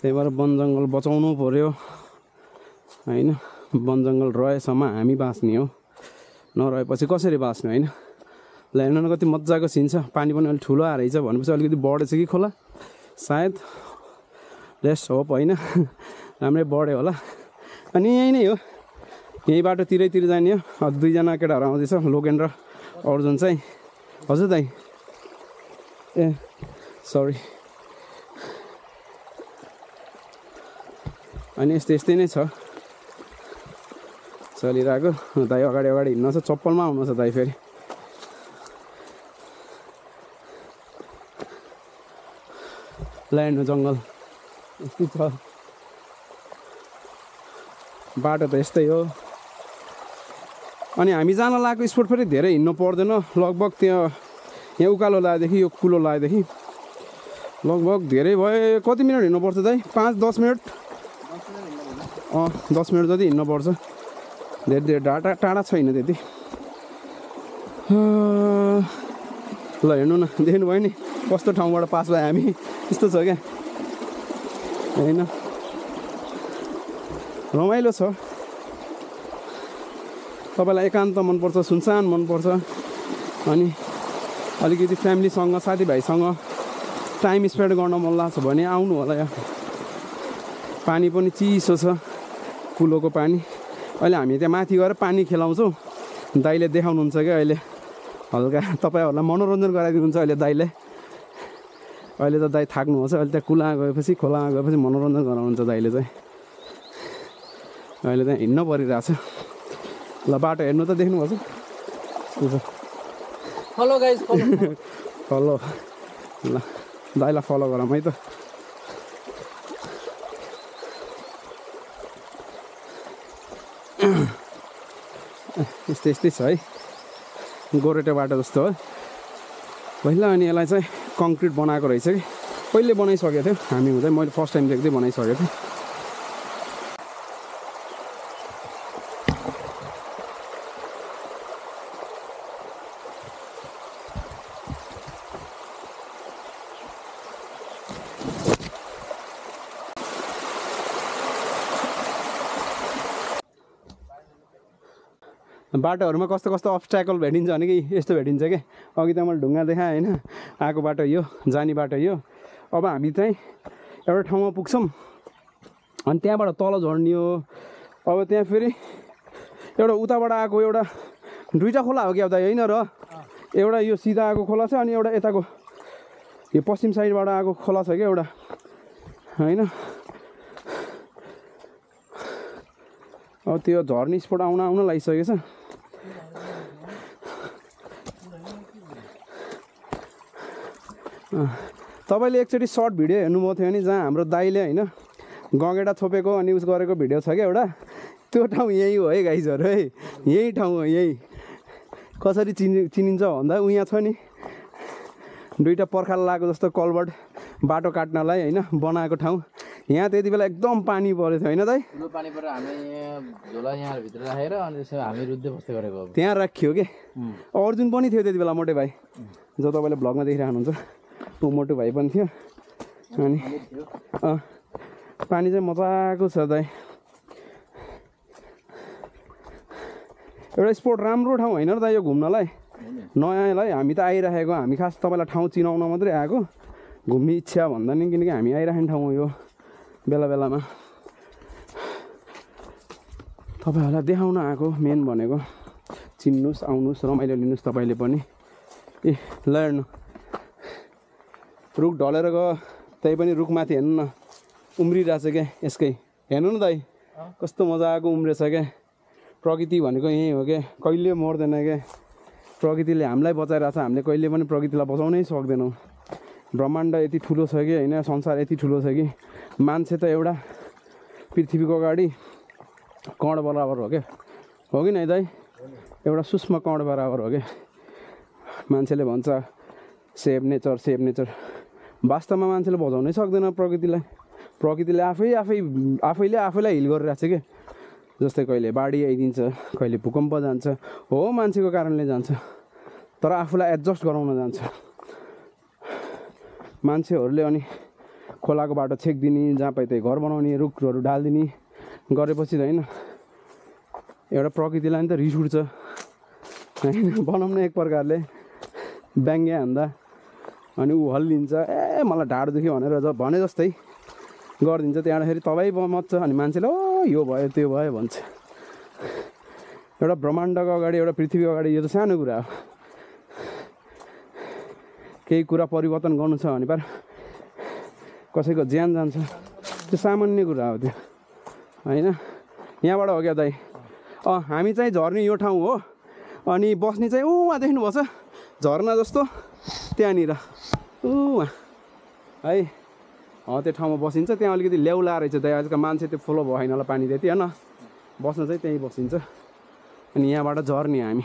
त्यही भएर वन जङ्गल बचाउनु पर्यो होइन वन जङ्गल रहेसम्म हामी बाँच्ने हो नरहेपछि कसरी बाँच्ने होइन। ल हेर्नु न कति मजाको सिन छ पानी पनि अलिक ठुलो आएर रहेछ भनेपछि अलिकति बढेछ कि खोला सायद लेट्स होप होइन राम्रै बढ्यो होला। अनि यही नै हो यही बाटो तिरैतिर जाने हो दुईजना केटाहरू आउँदैछ लोकेन र अर्जुन चाहिँ हजुर दाइ ए सरी अनि यस्तै नै छ चलिरहेको दाइ अगाडि हिँड्नु छ चप्पलमा आउनु छ दाइ फेरि ल्यान्ड जङ्गल यस्तै छ बाटो त यस्तै हो। अनि हामी जान लागेको स्पोट फेरि धेरै हिँड्नु पर्दैन लगभग यहाँ उकालो लगाएदेखि यो कुलो लगाएदेखि लगभग धेरै भयो कति मिनट हिँड्नुपर्छ दाइ 5-10 मिनट 10 मिनट जति हिँड्नुपर्छ धेरै टाढा छैन त्यति। ल हेर्नु न देख्नुभयो नि कस्तो ठाउँबाट पास भयो हामी यस्तो छ क्या होइन रमाइलो छ तपाईँलाई एकान्त मनपर्छ सुनसान मनपर्छ अनि अलिकति फ्यामिलीसँग साथीभाइसँग टाइम स्पेन्ड गर्न मन लाग्छ भने आउनु होला यहाँ पानी पनि चिसो छ कुलोको पानी अहिले हामी त्यहाँ माथि गएर पानी खेलाउँछौँ दाइले देखाउनुहुन्छ क्या अहिले हल्का तपाईँहरूलाई मनोरञ्जन गराइदिनुहुन्छ अहिले दाइले अहिले त दाइ थाक्नुहोस् अहिले त्यहाँ कुलामा गएपछि खोलामा गएपछि मनोरञ्जन गराउनुहुन्छ दाइले चाहिँ अहिले त्यहाँ हिँड्न परिरहेछ। ल बाटो हेर्नु त देख्नुभएको छ फलो गाइस फलो ल दाइलाई फलो गरौँ है त यस्तै छ है गोरेटो बाटो जस्तो हो पहिला अनि यसलाई चाहिँ कङ्क्रिट बनाएको रहेछ कि कहिले बनाइसकेको थियो हामी हुँदै मैले फर्स्ट टाइम देख्दै बनाइसकेको थिएँ बाटोहरूमा कस्तो कस्तो अब्स्ट्याकल भेटिन्छ भने कि यस्तो भेटिन्छ कि अघि त मैले ढुङ्गा देखाएँ होइन आएको बाटो यो जाने बाटो यो अब हामी चाहिँ एउटा ठाउँमा पुग्छौँ अनि त्यहाँबाट तल झर्ने हो अब त्यहाँ फेरि एउटा उताबाट आएको एउटा दुईवटा खोला हो क्या उता होइन र एउटा यो सिधा आएको खोला छ अनि एउटा यताको यो पश्चिम साइडबाट आएको खोला छ क्या एउटा होइन अब त्यो झर्ने स्पोट आउन लागिसकेको छ तपाईँले एकचोटि सर्ट भिडियो हेर्नुभएको थियो भने जहाँ हाम्रो दाइले होइन गँगेडा छोपेको अनि उस गरेको भिडियो छ क्या एउटा त्यो ठाउँ यही हो है गाइजहरू है यही ठाउँ हो यही कसरी चिनिन्छ भन्दा उहाँ छ नि दुईवटा पर्खाल लागेको जस्तो कलबट बाटो काट्नलाई होइन बनाएको ठाउँ यहाँ त्यति बेला एकदम पानी परेको थियो होइन दाइ ठुलो पानी परेर हामी झोला यहाँ भित्र राखेर अनि त्यसमा हामी रुद्धे बस्दै गरेको त्यहाँ राखियो कि अर्जुन पनि थियो त्यति बेला मोटे भाइ जो तपाईँले भ्लगमा देखिरहनुहुन्छ ऊ मोटो भाइ पनि थियो अनि पानी चाहिँ मजाको छ दाइ एउटा स्पोट राम्रो ठाउँ होइन र दाइ यो घुम्नलाई नयाँलाई हामी त आइराखेको हामी खास तपाईँलाई ठाउँ चिनाउन मात्रै आएको घुम्ने इच्छा भन्दा नि किनकि हामी आइराख्ने ठाउँ हो यो बेला बेलामा तपाईँहरूलाई देखाउन आएको मेन भनेको चिन्नुहोस् आउनुहोस् रमाइलो लिनुहोस् तपाईँले पनि ए ल हेर्नु रुख ढलेर गयो त्यही पनि रुखमाथि हेर्नु न उम्रिरहेछ क्या यसकै हेर्नु न दाइ कस्तो मजाको उम्रेछ क्या प्रकृति भनेको यही हो क्या कहिले मर्दैन क्या प्रकृतिले हामीलाई बचाइरहेछ हामीले कहिले पनि प्रकृतिलाई बचाउनै सक्दैनौँ ब्रह्माण्ड यति ठुलो छ कि होइन संसार यति ठुलो छ कि मान्छे त एउटा पृथ्वीको अगाडि कण बराबर हो क्या हो कि नै दाइ एउटा सूक्ष्म कण बराबर हो क्या मान्छेले भन्छ सेभ नेचर वास्तवमा मान्छेले बचाउनै सक्दैन प्रकृतिले आफैले आफैलाई हिल गरिरहेको छ क्या जस्तै कहिले बाढी आइदिन्छ कहिले भूकम्प जान्छ हो मान्छेको कारणले जान्छ तर आफूलाई एडजस्ट गराउन जान्छ मान्छेहरूले अनि खोलाको बाटो छेकिदिने जहाँ पाइ त्यही घर बनाउने रुखहरू ढालिदिने गरेपछि त होइन एउटा प्रकृतिलाई नि त रिस उठ्छ होइन बनाउन एक प्रकारले ब्याङ्गे हान्दा अनि ऊ हल्लिन्छ ए मलाई ढाड दुख्यो भनेर भने जस्तै गरिदिन्छ त्यहाँखेरि तपाईँ मच्छ अनि मान्छेले ओ यो भयो त्यो भयो भन्छ एउटा ब्रह्माण्डको अगाडि एउटा पृथ्वीको अगाडि यो त सानो कुरा हो केही कुरा परिवर्तन गर्नु छ भने कसैको ज्यान जान्छ त्यो सामान्य कुरा हो त्यो होइन यहाँबाट हो क्या दाइ हामी चाहिँ झर्ने यो ठाउँ हो अनि बस्ने चाहिँ उहाँ देख्नुभएको छ झरना जस्तो त्यहाँनिर उहाँ है त्यो ठाउँमा बसिन्छ त्यहाँ अलिकति ल्याउला रहेछ दाइ आजकल मान्छे त्यो फलो भएन होला पानी त्यति होइन बस्न चाहिँ त्यहीँ बसिन्छ अनि यहाँबाट झर्ने हामी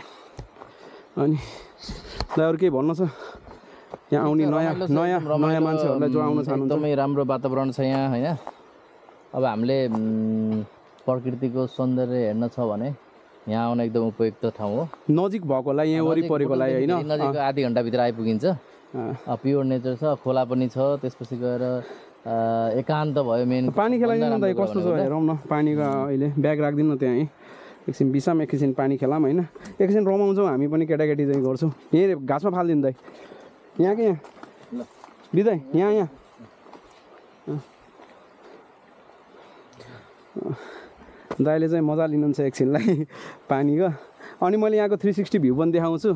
अनि दाइ अरू केही भन्नु छ यहाँ आउने नयाँ मान्छेहरूलाई जो आउन चाहनुहुन्छ एकदमै राम्रो वातावरण छ यहाँ होइन अब हामीले प्रकृतिको सौन्दर्य हेर्न छ भने यहाँ आउन एकदम उपयुक्त ठाउँ हो नजिक भएकोलाई यहाँ वरिपरिकोलाई होइन नजिक आधी घन्टाभित्र आइपुगिन्छ प्योर नेचर छ खोला पनि छ त्यसपछि गएर एकान्त भयो मेन पानी खेलाइदिनु न कस्तो छ हेरौँ न पानीको अहिले ब्याग राखिदिनु त्यहाँ है एकछिन बिसाम एकछिन पानी खेलाम होइन एकछिन रमाउँछौँ हामी पनि केटाकेटी चाहिँ गर्छौँ यहीँ घाँसमा फालिदिनु दाइ यहाँ कि यहाँ बिदाई यहाँ दाइले चाहिँ मजा लिनुहुन्छ एकछिनलाई पानीको अनि मैले यहाँको 360 भ्यू पनि देखाउँछु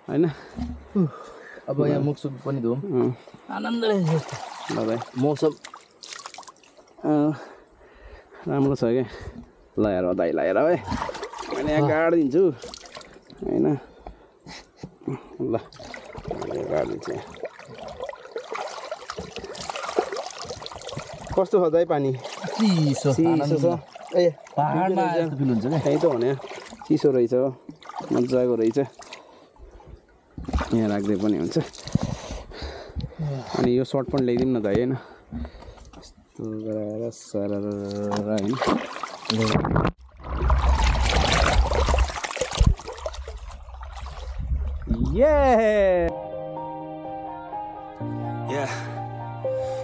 होइन अब यहाँ मुखसुख पनि धुम आनन्दले ल भाइ मौसम राम्रो छ क्या ल हेर दाइ लगाएर है मैले यहाँ गाडिदिन्छु होइन ल गाडिदिन्छु कस्तो छ दाइ पानी चिसो छ ए पहाडमा यस्तो फिल हुन्छ क्या त्यही त भने चिसो रहेछ मजाको रहेछ यहाँ राख्दै पनि हुन्छ अनि यो सर्ट पनि ल्याइदिउँ न त हैन यस्तो गरेर सरर हैन Yeah.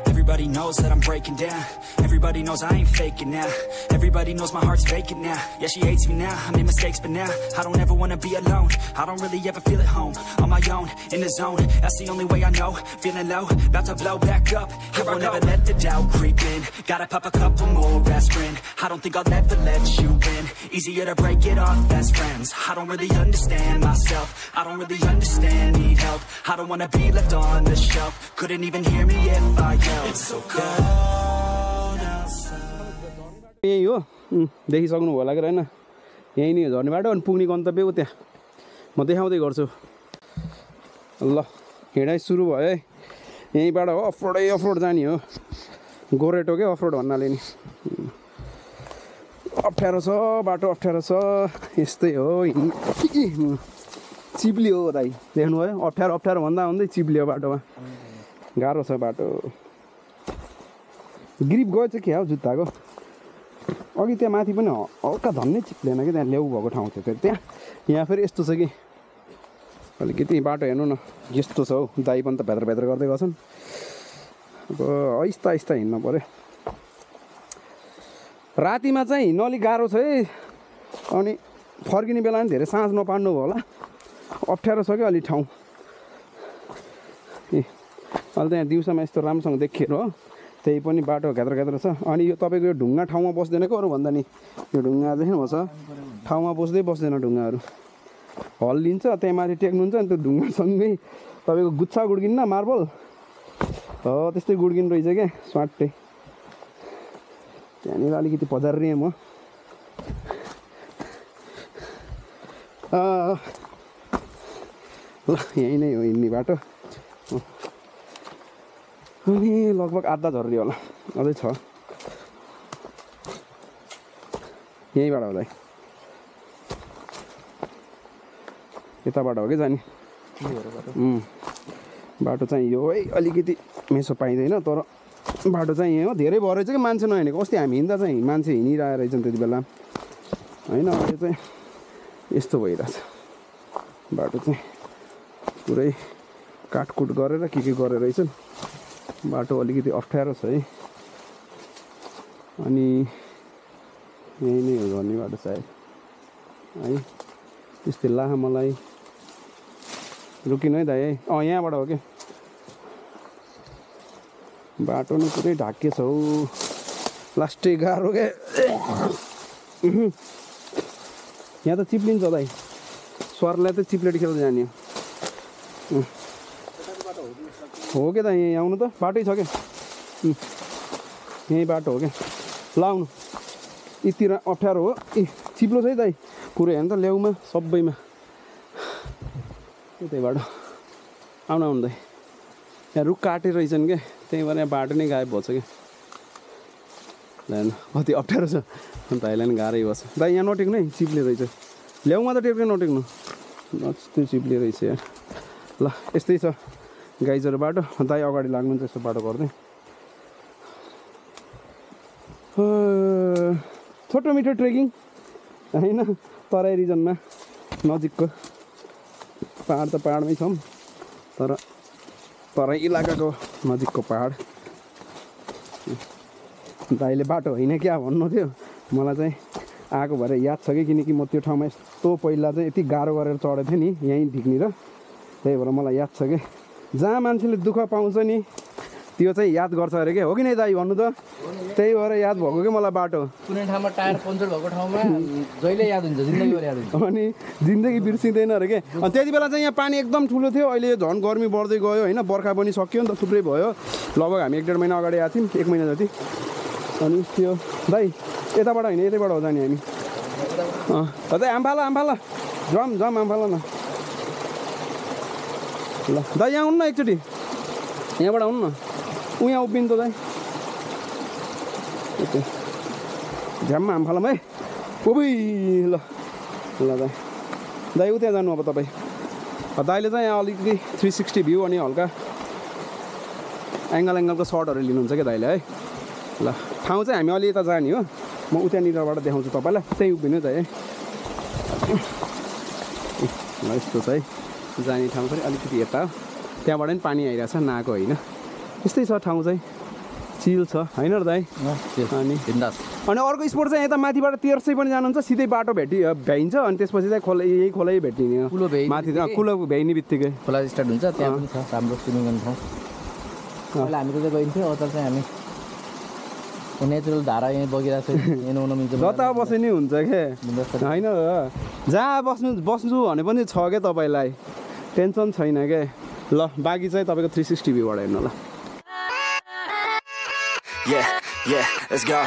Everybody knows that I'm breaking down. Everybody knows I ain't faking now. Everybody knows my heart's vacant now. Yeah, she hates me now. I made mistakes, but now I don't ever wanna be alone. I don't really ever feel at home. On my own, in the zone. That's the only way I know. Feeling low, about to blow back up. I won't ever let the doubt creep in. Gotta pop a couple more aspirin. I don't think I'll ever let you in. Easier to break it off best friends. I don't really understand myself. I don't really understand, need help. I don't wanna be left on the shelf. Couldn't even hear me if I yelled. It's so cold outside. यही हो देखिसक्नु होला कि हैन यही नै हो झर्ने बाटो अनि पुग्ने गन्तव्य हो त्यहाँ म देखाउँदै गर्छु ल हिँडाइ सुरु भयो है यहीँबाट हो अफरोड जाने हो गोरेटो के अफरोड भन्नाले नि अप्ठ्यारो छ बाटो अप्ठ्यारो छ यस्तै हो चिप्ली हो दाइ देख्नुभयो अप्ठ्यारो भन्दा भन्दै चिप्ली हो बाटोमा गाह्रो छ बाटो ग्रिप गयो चाहिँ के हो जुत्ताको अघि त्यहाँ माथि पनि हल्का धन्नै चिप्लेन कि त्यहाँ ल्याउ भएको ठाउँ थियो त्यहाँ यहाँ फेरि यस्तो छ कि अलिकति बाटो हेर्नु न यस्तो छ हौ दाइ पनि त भेत्र गर्दै गर्छन् अब आहिस्ता आहिस्ता हिँड्नु पऱ्यो रातिमा चाहिँ हिँड्नु अलिक गाह्रो छ है अनि फर्किने बेला पनि धेरै साँझ नपाड्नु भयो होला अप्ठ्यारो छ कि अलिक ठाउँ ए अहिले त्यहाँ दिउँसोमा यस्तो राम्रोसँग देखिएर हो त्यही पनि बाटो घ्यात्र छ अनि यो तपाईँको यो ढुङ्गा ठाउँमा बस्दैन कि अरू भन्दा नि यो ढुङ्गा देख्नुभएको छ ठाउँमा बस्दैन ढुङ्गाहरू हल्लिन्छ त्यहाँ माथि टेक्नुहुन्छ अनि त्यो ढुङ्गासँगै तपाईँको गुच्छा गुड्किन्न मार्बल हो त्यस्तै गुड्किनु रहेछ क्या स्वाटै त्यहाँनिर अलिकति पजारिएँ म ल यहीँ नै हो हिँड्ने बाटो अनि लगभग आधा झर्री होला अझै छ यहीँबाट होला यताबाट हो कि जाने बाटो चाहिँ यो है अलिकति मेसो पाइँदैन तर बाटो चाहिँ यहाँ हो धेरै भएर चाहिँ कि मान्छे नहिँडेको अस्ति हामी हिँड्दा चाहिँ मान्छे हिँडिरहेको रहेछन् त्यति बेला होइन अहिले चाहिँ यस्तो भइरहेछ बाटो चाहिँ पुरै काटकुट गरेर के गरेर रहेछन् बाटो अलिकति अप्ठ्यारो छ है अनि यही नै हो झर्ने बाटो सायद है त्यस्तै ला मलाई रुकिनु है दाइ है यहाँबाट हो कि बाटो नै पुरै ढाके छ हौ लास्टै गाह्रो के यहाँ त चिप्लिन्छ दाइ स्वरलाई त चिप्लेट खेल्दै जाने हो के त यहीँ आउनु त बाटै छ क्या यहीँ बाटो हो क्या ल आउनु यति अप्ठ्यारो हो ए चिप्लो छ है दाइ पुरै हेर्नु त ल्याउमा सबैमा त्यही बाटो आउनु आउनु दाइ यहाँ रुख काटेर रहेछन् क्या त्यही भएर यहाँ बाटो नै गायब भएछ क्या हेर्नु कति अप्ठ्यारो छ अन्त हामीलाई पनि गाह्रै बस्छ दाइ यहाँ नटेक्नु है चिप्ले रहेछ ल्याउमा त टेक्नै नटेक्नु यस्तै चिप्ले रहेछ यहाँ ल यस्तै छ गाइजहरू बाटो दाइ अगाडि लाग्नुहुन्छ यस्तो बाटो गर्दै छोटो मिठो ट्रेकिङ होइन तराई रिजनमा नजिकको पहाड त पहाडमै छौँ तर तराई इलाकाको नजिकको पहाड दाइले बाटो होइन क्या भन्नु थियो मलाई चाहिँ आएको भएर याद छ कि किनकि म त्यो ठाउँमा यस्तो पहिला चाहिँ यति गाह्रो गरेर चढेको थिएँ नि यहीँ ढिक्नेर त्यही भएर मलाई याद छ कि जहाँ मान्छेले दुःख पाउँछ नि त्यो चाहिँ याद गर्छ अरे के हो कि नै दाइ भन्नु त त्यही भएर याद भएको कि मलाई बाटो कुनै ठाउँमा टायर पङ्चर भएको ठाउँमा जहिले याद हुन्छ जिन्दगीभर याद हुन्छ अनि जिन्दगी बिर्सिँदैन अरे के अनि त्यति बेला चाहिँ यहाँ पानी एकदम ठुलो थियो अहिले झन् गर्मी बढ्दै गयो होइन बर्खा पनि सक्यो नि त थुप्रै भयो लगभग हामी 1.5 महिना अगाडि आएको थियौँ 1 महिना जति अनि त्यो दाइ यताबाट होइन यतैबाट हो जाने हामी दाइ आम्फाला जम आम्फाला न ल दाइ यहाँ आउनु न एकचोटि यहाँबाट आउनु न यहाँ उभिनु त दाइ झ्याममा आम्फालाम है उभि ल दाइ दाइ उ त्यहाँ जानु अब तपाईँ दाइले चाहिँ यहाँ अलिकति 360 भ्यू अनि हल्का एङ्गलको सर्टहरू लिनुहुन्छ क्या दाइले है ल ठाउँ चाहिँ हामी अलि यता जाने हो म उतानिरबाट देखाउँछु तपाईँलाई त्यहीँ उभिनु त है ल यस्तो छ है जाने ठाउँ पनि अलिकति यता हो त्यहाँबाट पनि पानी आइरहेछ नाको होइन यस्तै छ ठाउँ चाहिँ चिल छ होइन र दाइ अनि अर्को स्पोट चाहिँ यता माथिबाट तेर्सै पनि जानुहुन्छ सिधै बाटो भ्याइन्छ अनि त्यसपछि चाहिँ यही खोलै भेटिने माथि कुलो भ्याइने बित्तिकै खोला स्टार्ट हुन्छ त्यहाँ पनि छ राम्रो स्विमिङ गर्ने ठाउँ पहिला हामी त गइन्थ्यो अझ चाहिँ हामी नेचुरल धारा यहीँ बगिरहेको छ यहाँ मिल्छ जता बसे नि हुन्छ के होइन जहाँ बस्नु भने पनि छ क्या तपाईँलाई टेन्सन छैन के ल बाँकी चाहिँ तपाईँको 360 भ्यूबाट हेर्नु ल Yeah, let's go.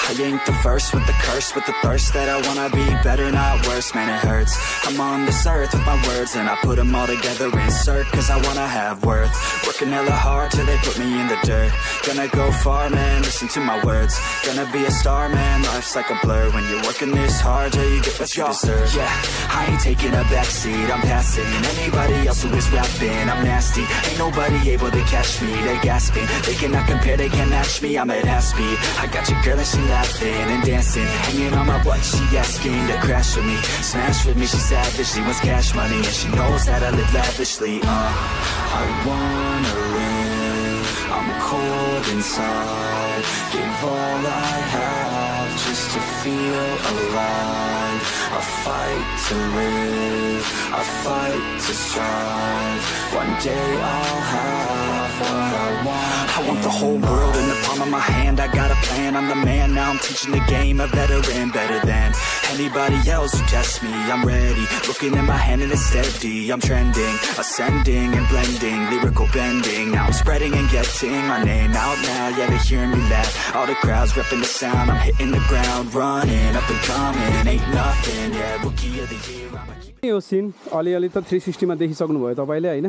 I ain't the first with the curse, with the thirst that I wanna be better, not worse, man it hurts. I'm on this earth with my words and I put them all together, insert, cause I wanna have worth. Working hella hard till they put me in the dirt. Gonna go far, man, listen to my words. Gonna be a star, man, life's like a blur. When you're working this hard, yeah, you get what you deserve. Yeah, I ain't taking a backseat, I'm passing anybody else who is rapping. I'm nasty, ain't nobody able to catch me. They gasping, they cannot compare, they can't match me. I'm at half speed, I got your girl and she laughing and dancing, hanging on my butt, she asking to crash with me, smash with me, she savage, she wants cash money, and she knows that I live lavishly. I wanna live, I'm cold inside, give all I have just to feel alive. I fight to live, I fight to strive, one day I'll have what I want. I want the whole world in the palm of my hand, I got a plan, I'm the man, now I'm teaching the game, a veteran, better than anybody else who tests me. I'm ready, looking at my hand and it's steady, I'm trending, ascending and blending, lyrical bending, now I'm spreading and getting my name out now, yeah they hearing me laugh, all the crowds repping the sound, I'm hitting the ground, running, up and coming, ain't nothing, yeah, rookie of the year, I'ma keep यो scene अलिअलि त 360 मा देखिसक्नुभयो तपाईँले होइन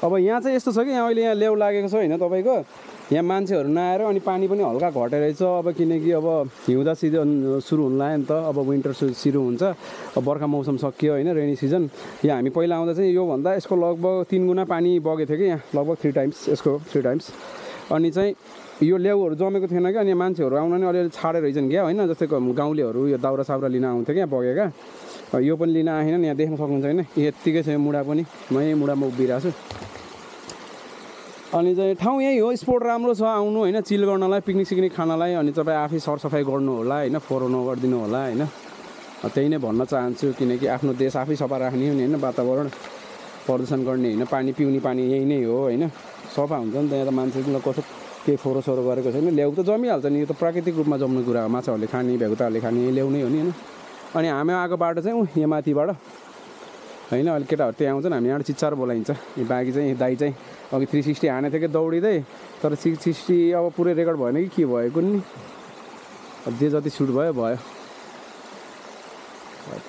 अब यहाँ चाहिँ यस्तो छ कि यहाँ अहिले यहाँ लेउ लागेको छ होइन तपाईँको यहाँ मान्छेहरू नआएर अनि पानी पनि हल्का घटेर रहेछ अब किनकि अब हिउँदा सिजन सुरु हुन लाग्यो नि त अब विन्टर सुरु हुन्छ अब बर्खा मौसम सकियो होइन रेनी सिजन यहाँ हामी पहिला आउँदा चाहिँ योभन्दा यसको लगभग 3 गुणा पानी बगेको थियो कि यहाँ लगभग 3 टाइम्स यसको 3 टाइम्स अनि चाहिँ यो लेउहरू जमेको थिएन क्या अनि मान्छेहरू आउन नि अलिअलि छाडेर रहेछन् क्या होइन जस्तै गाउँलेहरू यो दाउरा साउरा लिन आउँथ्यो क्या बगेका यो पनि लिन आएन यहाँ देख्न सक्नुहुन्छ होइन यत्तिकै छ यो मुढा पनि म यही मुढामा उभिरहेको छु अनि चाहिँ ठाउँ यही हो स्पोट राम्रो छ आउनु होइन चिल गर्नलाई पिकनिक सिकनिक खानलाई अनि तपाईँ आफै सरसफाइ गर्नु होला होइन फोहोर नगरिदिनु होला होइन त्यही नै भन्न चाहन्छु किनकि आफ्नो देश आफै सफा राख्ने हो नि होइन वातावरण प्रदूषण गर्ने होइन पानी पिउने पानी यही नै हो होइन सफा हुन्छ नि त यहाँ त मान्छेले कसो केही फोहोर सोहोर गरेको छैन ल्याउ त जमिहाल्छ नि यो त प्राकृतिक रूपमा जम्ने कुरा हो माछाहरूले खाने भ्यागुताहरूले खाने ल्याउनै हो नि होइन अनि हामी आएको बाटो चाहिँ यहाँ माथिबाट होइन अहिले केटाहरू त्यहाँ आउँछन् हामी यहाँ चिच्चार बोलाइन्छ बाँकी चाहिँ दाइ चाहिँ अघि 360 हानेको थियो कि दौडिँदै तर 660 अब पुरै रेकर्ड भएन कि के भयो कुनै जे जति सुट भयो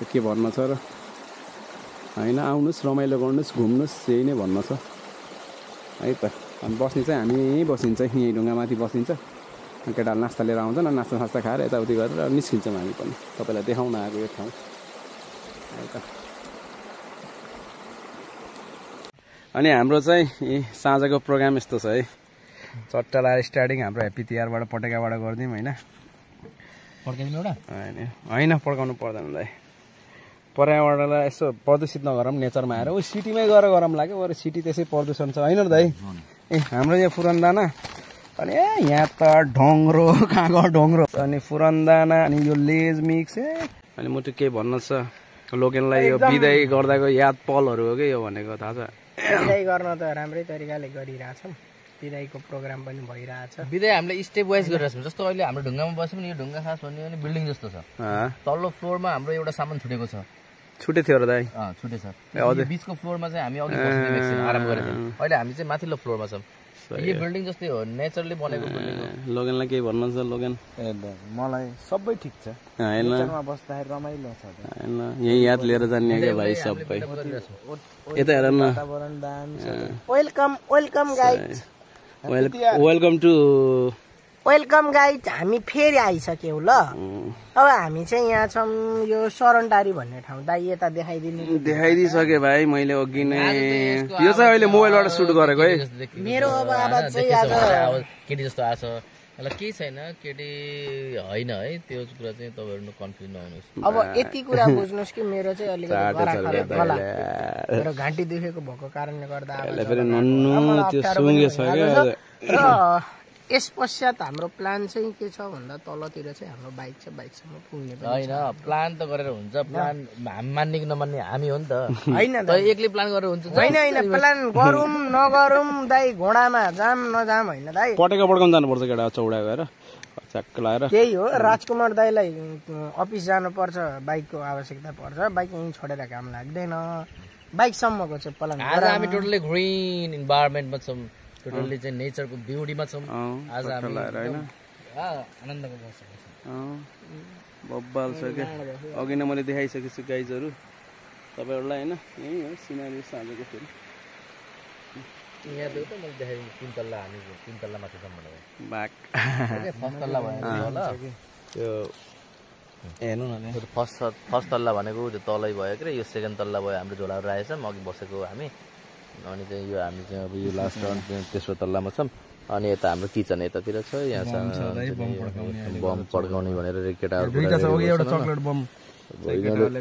त के भन्न छ र होइन आउनुहोस् रमाइलो गर्नुहोस् घुम्नुहोस् यही नै भन्न छ है त अनि बस्ने चाहिँ हामी यहीँ बसिन्छ यहीँ ढुङ्गामाथि बसिन्छ केटाहरू नास्ता लिएर आउँछन् अनि नास्ता खाएर यताउति गरेर निस्किन्छौँ हामी पनि तपाईँलाई देखाउन आएको यो ठाउँ है त अनि हाम्रो चाहिँ साँझको प्रोग्राम यस्तो छ है चट्टा लाएर स्टार्टिङ हाम्रो ह्याप्पी तिहारबाट पटेकाबाट गरिदिउँ होइन पड्काइदिनु एउटा होइन पड्काउनु पर्दैन दाइ पर्यावरणलाई यसो प्रदूषित नगरौँ नेचरमा आएर ऊ सिटीमै गएर गरौँ लाग्यो अरू सिटी त्यसै प्रदूषण छ होइन र दाइ हाम्रो यहाँ पुरनदाना अनि यहाँ त ढङ्ग्रो कहाँ गयो ढङ्ग्रो अनि पुरनदाना अनि यो लेज मिक्स अनि म त्यो केही भन्न छ लोकेनलाई यो बिदाई गर्दाको याद पलहरू हो कि यो भनेको थाहा छ बिदाई गर्न त राम्रै तरिकाले गरिरहेछौँ बिदाईको प्रोग्राम पनि भइरहेछ बिदाई हामीले स्टेप वाइज गरिरहेको छौँ जस्तो अहिले हाम्रो ढुङ्गामा बस्यौँ नि यो ढुङ्गा खास भन्यो भने बिल्डिङ जस्तो छ तल्लो फ्लोरमा हाम्रो एउटा सामान छुटेको छ छुटे थियो र दाइ छुटेछ बिचको फ्लोरमा चाहिँ हामी अघि बस्ने आराम गरेको थियौँ अहिले हामी चाहिँ माथिल्लो फ्लोरमा छौँ यो बिल्डिङ जस्तै हो नेचरले बनेको बिल्डिङ हो लोगेनलाई केही भन्नु छ लोगेन मलाई सबै ठिक छ होइन बस्दाखेरि रमाइलो छ होइन यही याद लिएर जाने क्या भाइ सबै यता हेर न वातावरण दामी छ welcome guys welcome to welcome guide हामी फेरि आइसक्यौँ ल अब हामी चाहिँ यहाँ छौँ यो सरनटारी भन्ने ठाउँ दाइ यता देखाइदिइसके भाइ मैले अघि नै यो चाहिँ अहिले मोबाइलबाट सुट गरेको है मेरो अब आवाज चाहिँ आज केटी जस्तो आछ ल केही छैन केटी होइन है त्यो कुरा चाहिँ तपाईँहरू कन्फ्युज नहुनुहोस् अब यति कुरा बुझ्नुहोस् कि मेरो चाहिँ अलिकति गला मेरो घाँटी दुखेको भएको कारणले गर्दा र यस पश्चात हाम्रो प्लान चाहिँ के छ भन्दा तलतिर चाहिँ हाम्रो बाइकसम्म पुग्ने होइन प्लान त गरेर हुन्छ प्लान मान्ने कि नमान्ने हामी हो नि त होइन एक्लै प्लान गरेर हुन्छ होइन प्लान गरौँ नगरौँ दाइ घोडामा जाम नजाम होइन दाइ पड्काउन जानुपर्छ केटा चौडा गएर च्याक्क लगाएर त्यही हो राजकुमार दाइलाई अफिस जानुपर्छ बाइकको आवश्यकता पर्छ बाइक यहीँ छोडेर काम लाग्दैन बाइकसम्मको चाहिँ प्लान आज हामी टोटली ग्रिन इन्भाइरोमेन्टमा छौँ टोटल्ली चाहिँ नेचरको ब्युटीमा छौँ आज हामी आनन्दको बस्छौँ बब्बाल छ क्या अघि नै मैले देखाइसकेको छु गाइजहरू तपाईँहरूलाई होइन यही हो सिनारी साँझको फेरि यहाँ त मैले देखाइदिनु 3 तल्ला हामी 3 तल्ला माथि छौँ भनेर बाक फर्स्ट तल्ला भयो होला त्यो हेर्नु न फर्स्ट तल्ला भनेको त्यो तलै भयो कि यो सेकेन्ड तल्ला भयो हाम्रो झोलाहरू राखेको छौँ अघि बसेको हामी अनि चाहिँ यो हामी चाहिँ अब यो लास्ट तेस्रो तल्लामा छौँ अनि यता हाम्रो किचन यतातिर छ यहाँ बम पड्काउने भनेर केटाहरू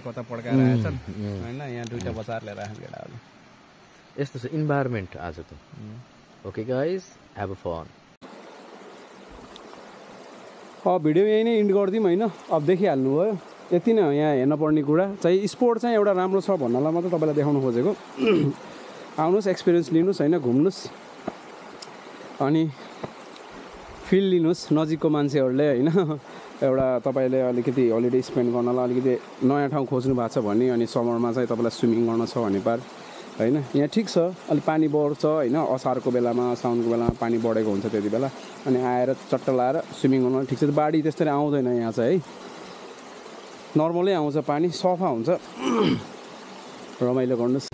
कता पड्काएर आएछन् होइन यहाँ दुईटा बचाएर लिएर आएछन् केटाहरूले यस्तो छ इन्भाइरोमेन्ट आजको okay guys have a fun video यही नै इन्ड गरिदिउँ होइन अब देखिहाल्नु भयो यति नै हो यहाँ हेर्न पर्ने कुरा चाहिँ स्पोर्ट चाहिँ एउटा राम्रो छ भन्नलाई मात्रै तपाईँलाई देखाउन खोजेको आउनुहोस् एक्सपिरियन्स लिनुहोस् होइन घुम्नुहोस् अनि फिल लिनुहोस् नजिकको मान्छेहरूले होइन एउटा तपाईँले अलिकति हलिडे स्पेन्ड गर्नलाई अलिकति नयाँ ठाउँ खोज्नु भएको छ भने अनि समरमा चाहिँ तपाईँलाई स्विमिङ गर्न छ भने पार होइन यहाँ ठिक छ अलिक पानी बढ्छ होइन असारको बेलामा साउनको बेलामा पानी बढेको हुन्छ त्यति बेला अनि आएर चट्ट लाएर स्विमिङ गर्न ठिक छ बाढी त्यसरी आउँदैन यहाँ चाहिँ है नर्मलै आउँछ पानी सफा हुन्छ रमाइलो गर्नुहोस्